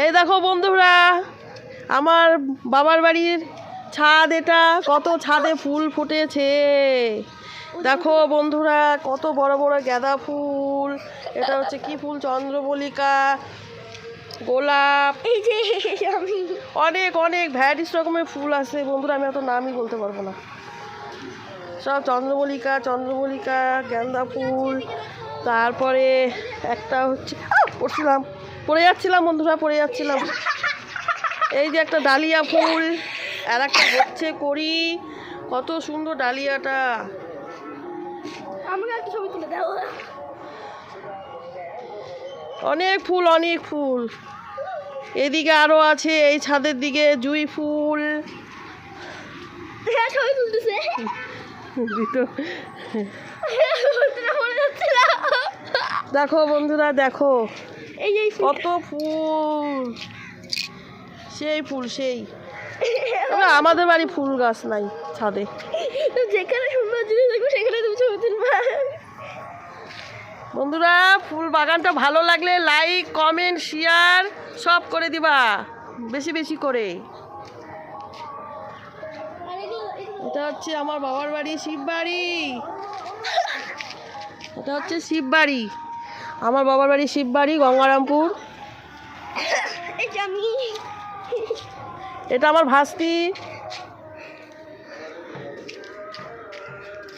এই দেখো বন্ধুরা, আমার বাবার বাড়ির ছাদ, এটা কত ছাদে ফুল ফুটেছে। দেখো বন্ধুরা, কত বড় বড় গাঁদা ফুল। এটা হচ্ছে কি ফুল? চন্দ্রমল্লিকা, গোলাপ, এই যে আমি অনেক অনেক ভ্যারাইটিস রকমের ফুল আছে বন্ধুরা, আমি এত নামই বলতে পারবো না। সব চন্দ্রমল্লিকা চন্দ্রমল্লিকা, গাঁদা ফুল। তারপরে একটা হচ্ছে পড়ে যাচ্ছিলাম বন্ধুরা, পড়ে যাচ্ছিলাম। এই যে একটা ডালিয়া ফুল, আর একটা হচ্ছে করি। কত সুন্দর ডালিয়াটা। আমাকে একটা ছবি তুলে দাও। অনেক ফুল অনেক ফুল। এদিকে আরো আছে, এই ছাদের দিকে জুঁই ফুল। ছবি তুলতেছে দেখো বন্ধুরা, দেখো এই যে কত ফুল, সেই ফুল সেই। আমাদের বাড়ি ফুল গাছ নাই ছাদে। যেখানে সুন্দর জিনিস দেখবে সেখানে তুমি ছবি তুলবে। বন্ধুরা, ফুল বাগানটা ভালো লাগলে লাইক কমেন্ট শেয়ার সব করে দিবা, বেশি বেশি করে। এটা হচ্ছে আমার বাবার বাড়ি, শিববাড়ি। এটা হচ্ছে শিববাড়ি, আমার বাবার বাড়ি শিববাড়ি, গঙ্গারামপুর। এই যে আমি, এটা আমার ভাস্তি।